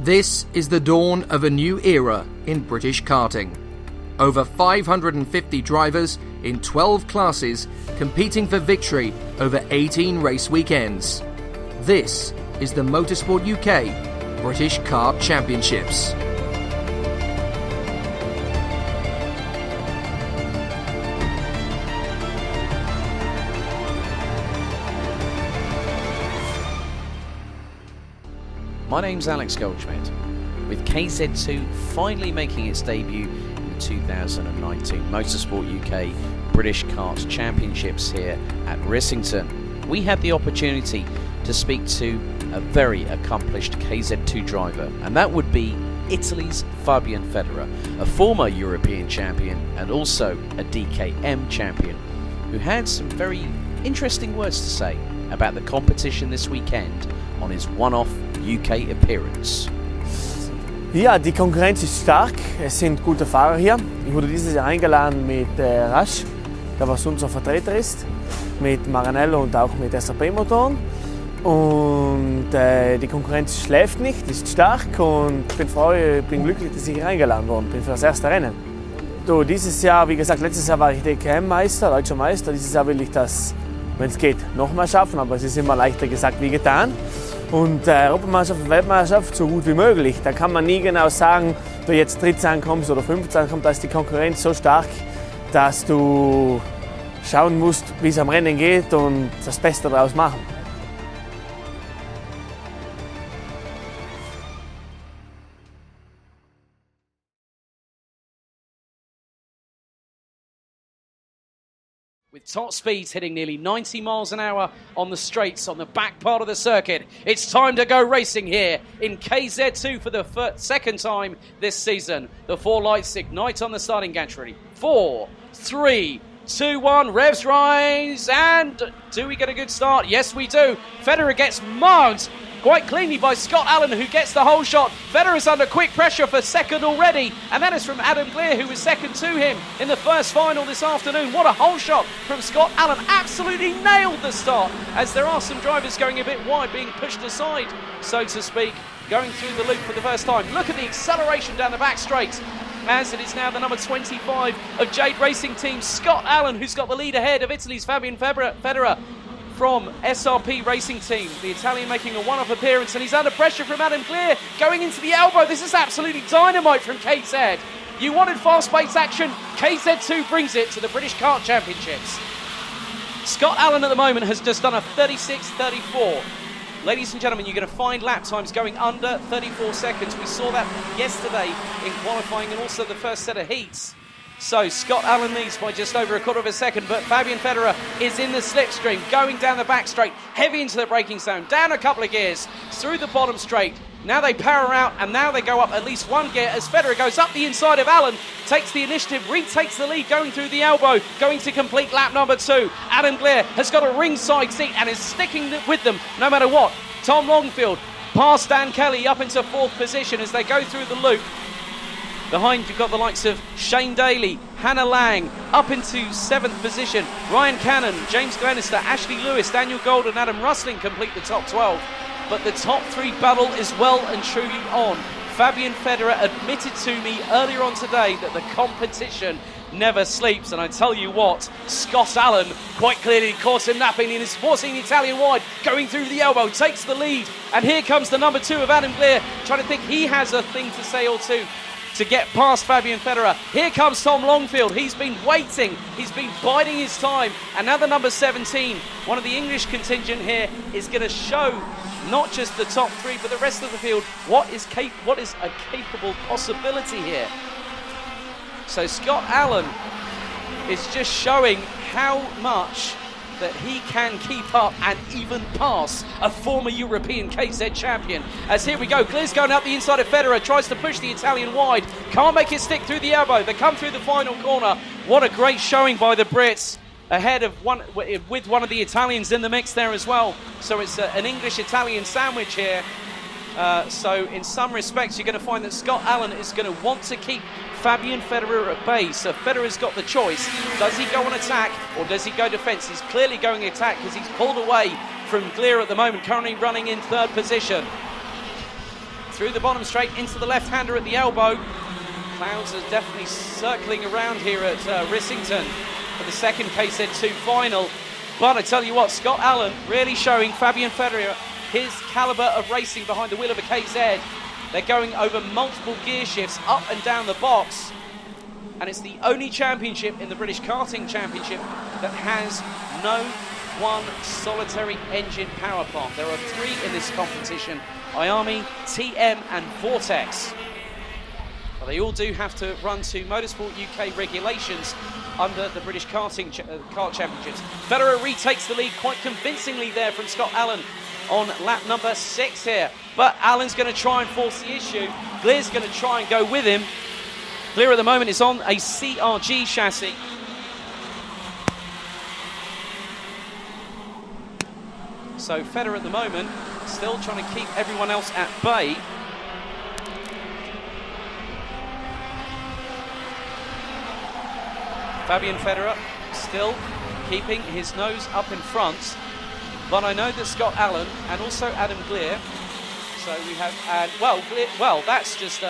This is the dawn of a new era in British karting. Over 550 drivers in 12 classes competing for victory over 18 race weekends. This is the Motorsport UK British Kart Championships. My name's Alex Goldschmidt, with KZ2 finally making its debut in the 2019 Motorsport UK British Kart Championships here at Rissington. We had the opportunity to speak to a very accomplished KZ2 driver, and that would be Italy's Fabian Federer, a former European champion and also a DKM champion, who had some very interesting words to say about the competition this weekend on his one-off UK appearance. Ja, die Konkurrenz ist stark, es sind gute Fahrer hier. Ich wurde dieses Jahr eingeladen mit Rasch, der was unser Vertreter ist, mit Maranello und auch mit SAP-Motoren. Und die Konkurrenz schläft nicht, ist stark und ich bin glücklich, dass ich hier eingeladen worden bin für das erste Rennen. So, dieses Jahr, wie gesagt, letztes Jahr war ich DKM-Meister, Deutscher Meister. Dieses Jahr will ich das, wenn es geht, nochmal schaffen, aber es ist immer leichter gesagt wie getan. Und Europameisterschaft und Weltmeisterschaft so gut wie möglich. Da kann man nie genau sagen, ob du jetzt 13 kommst oder 15 kommst, da ist die Konkurrenz so stark, dass du schauen musst, wie es am Rennen geht und das Beste daraus machen. With top speeds hitting nearly 90 miles an hour on the straights on the back part of the circuit, it's time to go racing here in KZ2 for the second time this season. The four lights ignite on the starting gantry. 4, 3, 2, 1, revs rise, and do we get a good start? Yes, we do. Federer gets mugged quite cleanly by Scott Allen, who gets the whole shot. Federer is under quick pressure for second already, and that is from Adam Gleer, who was second to him in the first final this afternoon. What a whole shot from Scott Allen. Absolutely nailed the start, as there are some drivers going a bit wide, being pushed aside, so to speak, going through the loop for the first time. Look at the acceleration down the back straight, as it is now the number 25 of Jade Racing Team, Scott Allen, who's got the lead ahead of Italy's Fabian Federer from SRP Racing Team. The Italian making a one-off appearance, and he's under pressure from Adam Gleer, going into the elbow. This is absolutely dynamite from KZ. You wanted fast-paced action, KZ2 brings it to the British Kart Championships. Scott Allen at the moment has just done a 36.34. Ladies and gentlemen, you're going to find lap times going under 34 seconds. We saw that yesterday in qualifying and also the first set of heats. So Scott Allen leads by just over a quarter of a second, but Fabian Federer is in the slipstream, going down the back straight, heavy into the braking zone, down a couple of gears, through the bottom straight. Now they power out, and now they go up at least one gear as Federer goes up the inside of Allen, takes the initiative, retakes the lead, going through the elbow, going to complete lap number 2. Adam Gleer has got a ringside seat and is sticking with them no matter what. Tom Longfield past Dan Kelly up into 4th position as they go through the loop. Behind, you've got the likes of Shane Daly, Hannah Lang, up into 7th position. Ryan Cannon, James Glenister, Ashley Lewis, Daniel Gold and Adam Rusling complete the top 12. But the top 3 battle is well and truly on. Fabian Federer admitted to me earlier on today that the competition never sleeps. And I tell you what, Scott Allen quite clearly caught him napping and is forcing the Italian wide, going through the elbow, takes the lead. And here comes the number 2 of Adam Gleer, trying to think he has a thing to say or two to get past Fabian Federer. Here comes Tom Longfield. He's been waiting, he's been biding his time, and now the number 17, one of the English contingent here, is going to show not just the top 3 but the rest of the field what is a capable possibility here. So Scott Allen is just showing how much that he can keep up and even pass a former European KZ champion. As here we go, Gleer's going up the inside of Federer, tries to push the Italian wide, can't make it stick through the elbow. They come through the final corner. What a great showing by the Brits, ahead of with one of the Italians in the mix there as well. So it's an English-Italian sandwich here. So in some respects, you're going to find that Scott Allen is going to want to keep Fabian Federer at bay. So Federer's got the choice. Does he go on attack or does he go defence? He's clearly going attack because he's pulled away from Gleer at the moment, currently running in 3rd position. through the bottom straight into the left-hander at the elbow. Clouds are definitely circling around here at Rissington for the second KZ2 final. But I tell you what, Scott Allen really showing Fabian Federer his calibre of racing behind the wheel of a KZ. They're going over multiple gear shifts up and down the box. And it's the only championship in the British Karting Championship that has no one solitary engine power plant. There are 3 in this competition: Iami, TM and Vortex. But they all do have to run to Motorsport UK regulations under the British Karting Kart Championships. Federer retakes the lead quite convincingly there from Scott Allen on lap number 6 here. But Allen's going to try and force the issue. Glear's going to try and go with him. Glear at the moment is on a CRG chassis. So Federer at the moment still trying to keep everyone else at bay. Fabian Federer still keeping his nose up in front. But I know that Scott Allen and also Adam Glear, so we have, that's just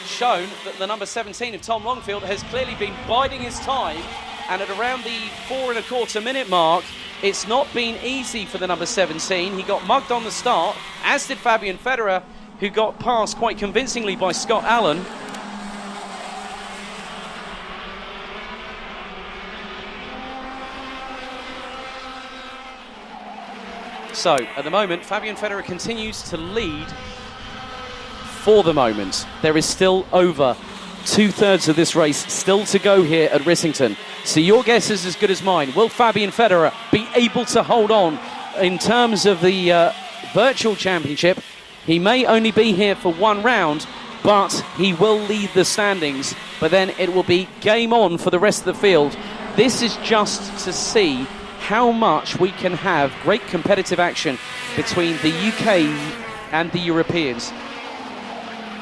shown that the number 17 of Tom Longfield has clearly been biding his time, and at around the 4 1/4 minute mark, it's not been easy for the number 17. He got mugged on the start, as did Fabian Federer, who got passed quite convincingly by Scott Allen. So, at the moment, Fabian Federer continues to lead for the moment. There is still over 2/3 of this race still to go here at Rissington. So your guess is as good as mine. Will Fabian Federer be able to hold on in terms of the virtual championship? He may only be here for 1 round, but he will lead the standings. But then it will be game on for the rest of the field. This is just to see how much we can have great competitive action between the UK and the Europeans.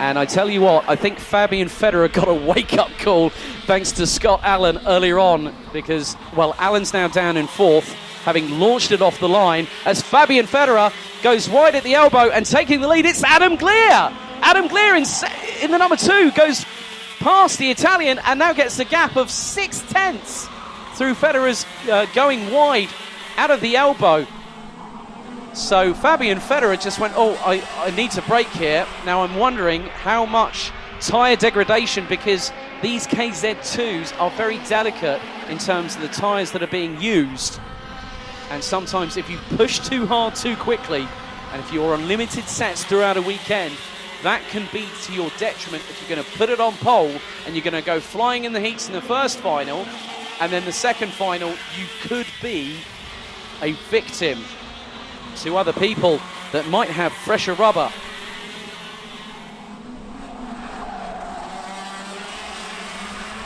And I tell you what, I think Fabian Federer got a wake-up call thanks to Scott Allen earlier on, because, well, Allen's now down in 4th, having launched it off the line, as Fabian Federer goes wide at the elbow and taking the lead. It's Adam Glear! Adam Glear in the number 2 goes past the Italian and now gets a gap of 6/10 through Federer's going wide out of the elbow. So Fabian Federer just went, I need to brake here. Now I'm wondering how much tyre degradation, because these KZ2s are very delicate in terms of the tyres that are being used. And sometimes if you push too hard too quickly, and if you're on limited sets throughout a weekend, that can be to your detriment if you're going to put it on pole and you're going to go flying in the heats in the first final, and then the second final, you could be a victim to other people that might have fresher rubber.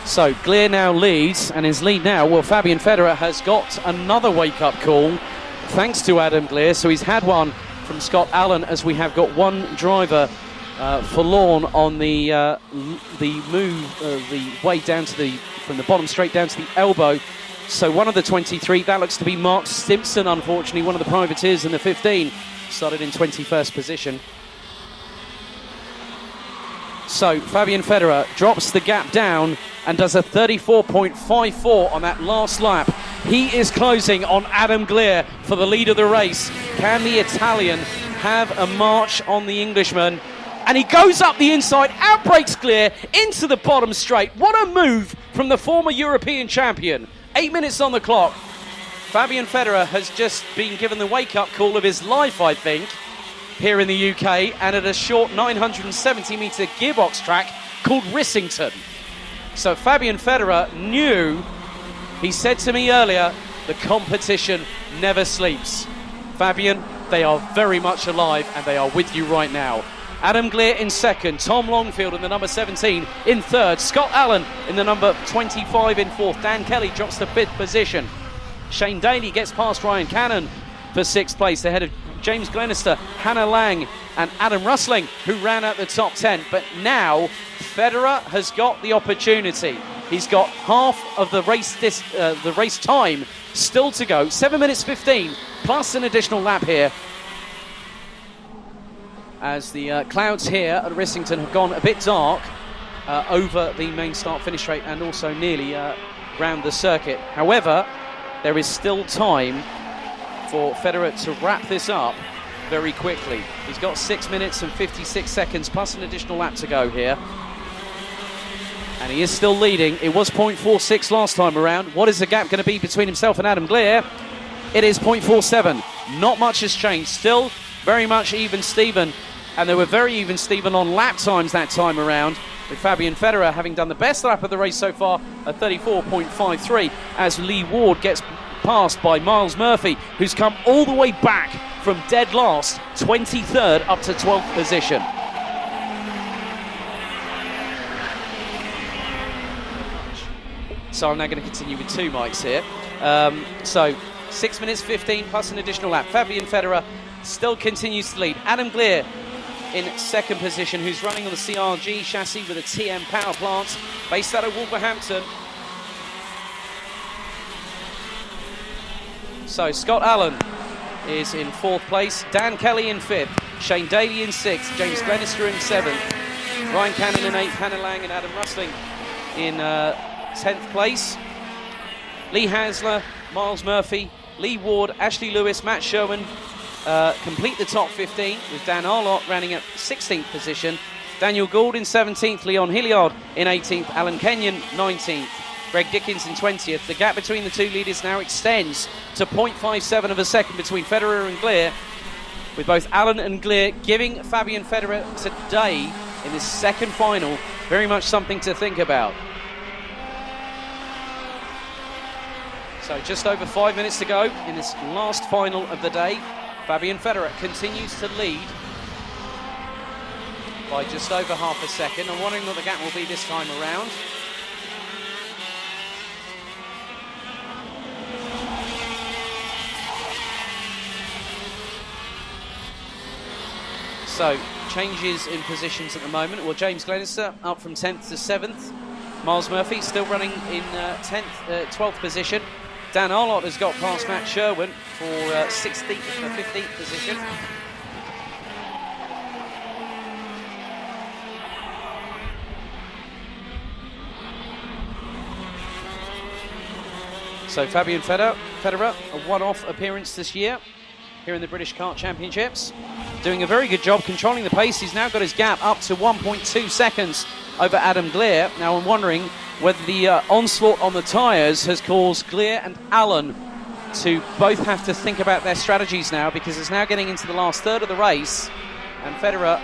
So Glear now leads, and his lead now, well, Fabian Federer has got another wake-up call thanks to Adam Glear. So he's had one from Scott Allen, as we have got one driver forlorn on the move, the way down to from the bottom straight down to the elbow. So one of the 23, that looks to be Mark Stimpson, unfortunately, one of the privateers in the 15, started in 21st position. So Fabian Federer drops the gap down and does a 34.54 on that last lap. He is closing on Adam Glear for the lead of the race. Can the Italian have a march on the Englishman? And he goes up the inside, outbrakes Glear into the bottom straight. What a move from the former European champion. 8 minutes on the clock. Fabian Federer has just been given the wake-up call of his life, I think, here in the UK, and at a short 970-metre gearbox track called Rissington. So Fabian Federer knew, he said to me earlier, the competition never sleeps. Fabian, they are very much alive, and they are with you right now. Adam Glear in second, Tom Longfield in the number 17 in third, Scott Allen in the number 25 in fourth, Dan Kelly drops to 5th position. Shane Daly gets past Ryan Cannon for 6th place ahead of James Glenister, Hannah Lang and Adam Rusling, who ran out the top 10. But now Federer has got the opportunity. He's got half of the race time still to go, 7 minutes 15 plus an additional lap here. as the clouds here at Rissington have gone a bit dark over the main start-finish straight and also nearly round the circuit. However, there is still time for Federer to wrap this up very quickly. He's got 6 minutes and 56 seconds plus an additional lap to go here. And he is still leading. It was 0.46 last time around. What is the gap going to be between himself and Adam Glier? It is 0.47. Not much has changed. Still very much even Steven. And they were very even Steven on lap times that time around, with Fabian Federer having done the best lap of the race so far at 34.53, as Lee Ward gets passed by Miles Murphy, who's come all the way back from dead last, 23rd up to 12th position. So I'm now going to continue with two mics here. So 6 minutes 15 plus an additional lap. Fabian Federer still continues to lead. Adam Glier in second position, who's running on the CRG chassis with a TM power plant based out of Wolverhampton. So Scott Allen is in fourth place, Dan Kelly in fifth, Shane Daly in sixth, James Glenister in seventh, Ryan Cannon in eighth, Hannah Lang and Adam Rustling in 10th place. Lee Hasler, Miles Murphy, Lee Ward, Ashley Lewis, Matt Sherwin complete the top 15, with Dan Arlott running at 16th position, Daniel Gould in 17th, Leon Hilliard in 18th, Alan Kenyon 19th, Greg Dickens in 20th. The gap between the two leaders now extends to 0.57 of a second between Federer and Glier, with both Allen and Glier giving Fabian Federer today in this second final very much something to think about. So just over 5 minutes to go in this last final of the day. Fabian Federer continues to lead by just over half a second. I'm wondering what the gap will be this time around. So, changes in positions at the moment. Well, James Glenister up from 10th to 7th. Miles Murphy still running in 12th position. Dan Arlott has got past Matt Sherwin for 15th position. So Fabian Federer, a one-off appearance this year here in the British Kart Championships. Doing a very good job controlling the pace. He's now got his gap up to 1.2 seconds over Adam Glier. Now I'm wondering whether the onslaught on the tyres has caused Glier and Allen to both have to think about their strategies now, because it's now getting into the last third of the race. And Federer,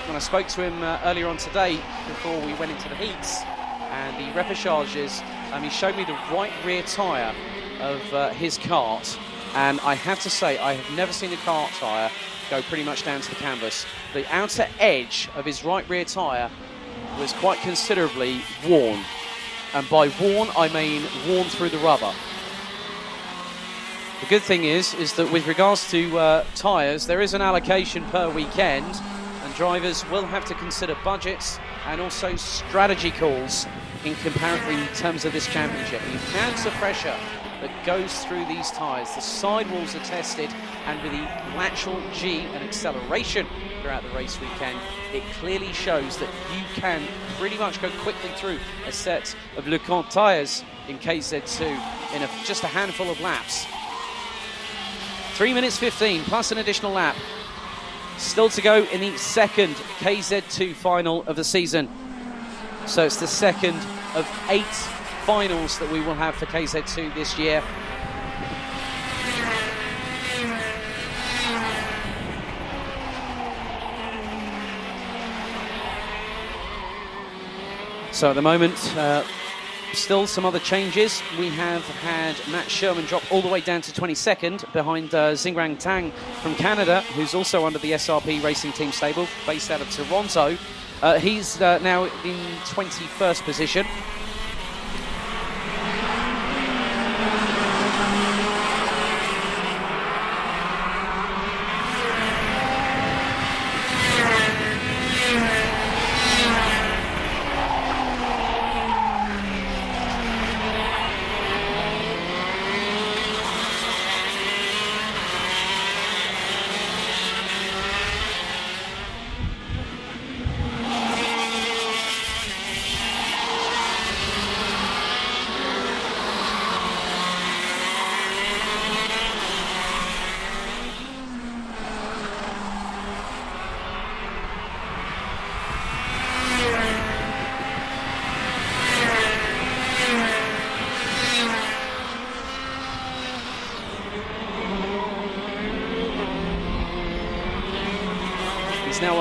when I spoke to him earlier on today, before we went into the heats and the repostages, he showed me the right rear tyre of his kart. And I have to say, I have never seen a kart tyre go pretty much down to the canvas. The outer edge of his right rear tyre was quite considerably worn. And by worn, I mean worn through the rubber. The good thing is that with regards to tyres, there is an allocation per weekend, and drivers will have to consider budgets and also strategy calls in terms of this championship. The amount of pressure that goes through these tyres, the sidewalls are tested, and with the lateral G and acceleration throughout the race weekend, it clearly shows that you can pretty much go quickly through a set of LeConte tyres in KZ2 in just a handful of laps. 3 minutes 15 plus an additional lap. Still to go in the second KZ2 final of the season. So it's the second of 8 finals that we will have for KZ2 this year. So at the moment, still some other changes. We have had Matt Sherman drop all the way down to 22nd behind Xingrang Tang from Canada, who's also under the SRP Racing Team stable, based out of Toronto. He's now in 21st position.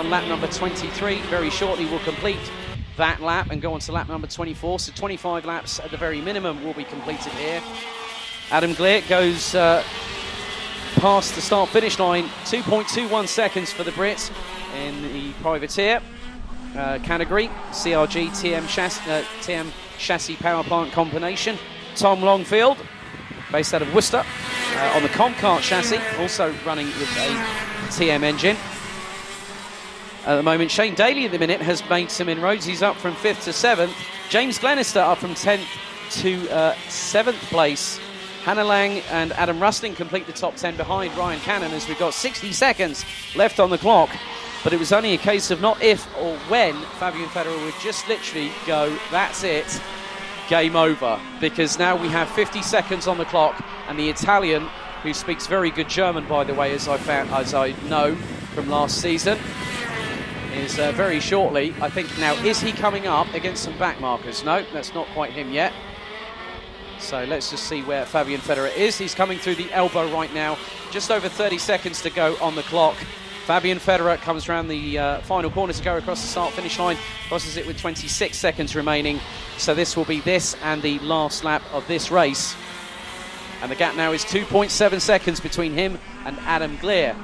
on lap number 23. Very shortly we'll complete that lap and go on to lap number 24. So 25 laps at the very minimum will be completed here. Adam Glier goes past the start-finish line, 2.21 seconds for the Brit in the privateer category, CRG TM chassis power plant combination. Tom Longfield, based out of Worcester, on the Comcart chassis, also running with a TM engine. At the moment, Shane Daly at the minute has made some inroads. He's up from 5th to 7th. James Glenister up from 10th to 7th place. Hannah Lang and Adam Rustling complete the top 10 behind Ryan Cannon as we've got 60 seconds left on the clock. But it was only a case of not if or when Fabian Federer would just literally go, that's it, game over. Because now we have 50 seconds on the clock, and the Italian, who speaks very good German, by the way, as I know from last season, is very shortly, I think. Now, is he coming up against some back markers? No, that's not quite him yet. So let's just see where Fabian Federer is. He's coming through the elbow right now. Just over 30 seconds to go on the clock. Fabian Federer comes around the final corner to go across the start-finish line. Crosses it with 26 seconds remaining. So this will be this and the last lap of this race. And the gap now is 2.7 seconds between him and Adam Glier.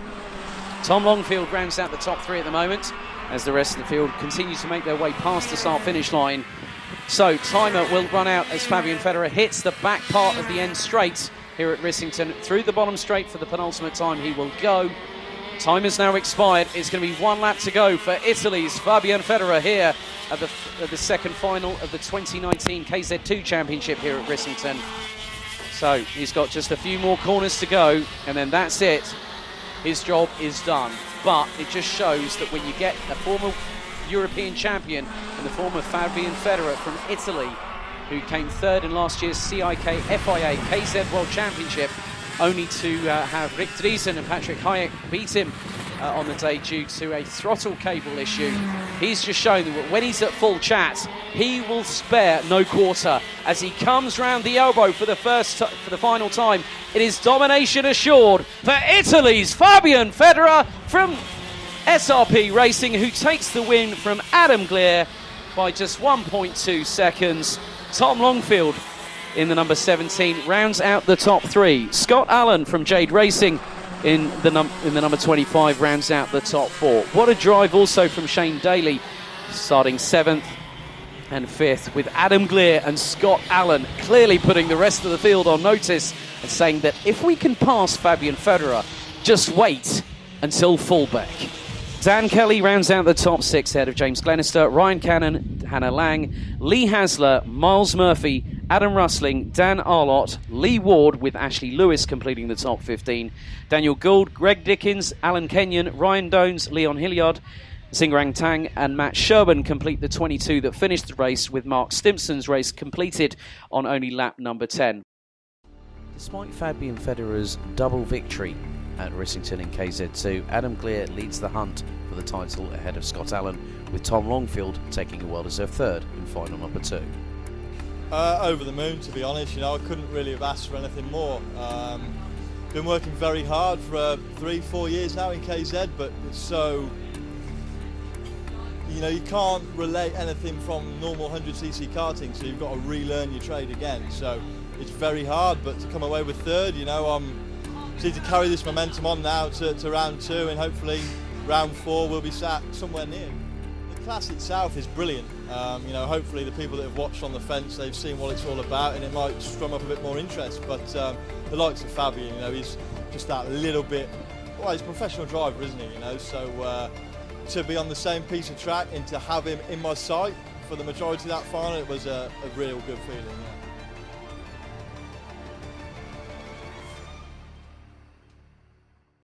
Tom Longfield rounds out the top 3 at the moment as the rest of the field continues to make their way past the start-finish line. So timer will run out as Fabian Federer hits the back part of the end straight here at Rissington. Through the bottom straight for the penultimate time he will go. Time has now expired. It's going to be 1 lap to go for Italy's Fabian Federer here at the second final of the 2019 KZ2 Championship here at Rissington. So he's got just a few more corners to go, and then that's it. His job is done. But it just shows that when you get a former European champion and the former Fabian Federer from Italy, who came 3rd in last year's FIA KZ World Championship, only to have Rick Driesen and Patrick Hayek beat him on the day due to a throttle cable issue. He's just shown that when he's at full chat, he will spare no quarter. As he comes round the elbow for the final time, it is domination assured for Italy's Fabian Federer from SRP Racing, who takes the win from Adam Glier by just 1.2 seconds. Tom Longfield in the number 17 rounds out the top 3. Scott Allen from Jade Racing in the number 25 rounds out the top 4. What a drive also from Shane Daly, starting 7th and 5th, with Adam Glier and Scott Allen clearly putting the rest of the field on notice and saying that if we can pass Fabian Federer, just wait until fullback. Dan Kelly rounds out the top 6 ahead of James Glenister, Ryan Cannon, Hannah Lang, Lee Hasler, Miles Murphy, Adam Rustling, Dan Arlott, Lee Ward with Ashley Lewis completing the top 15, Daniel Gould, Greg Dickens, Alan Kenyon, Ryan Dones, Leon Hilliard, Xingrang Tang and Matt Sherburn complete the 22 that finished the race, with Mark Stimpson's race completed on only lap number 10. Despite Fabian Federer's double victory at Rissington in KZ2, Adam Glier leads the hunt for the title ahead of Scott Allen, with Tom Longfield taking a well-deserved 3rd in final number 2. Over the moon, to be honest. I couldn't really have asked for anything more. Been working very hard for 3-4 years now in KZ, but it's so, you can't relate anything from normal 100cc karting, so you've got to relearn your trade again. So it's very hard, but to come away with 3rd, I'm need to carry this momentum on now to round 2, and hopefully round 4 will be sat somewhere near. The class itself is brilliant. Hopefully the people that have watched on the fence, they've seen what it's all about, and it might strum up a bit more interest. But the likes of Fabian, he's just that little bit. Well, he's a professional driver, isn't he? So to be on the same piece of track and to have him in my sight for the majority of that final, it was a real good feeling. Yeah.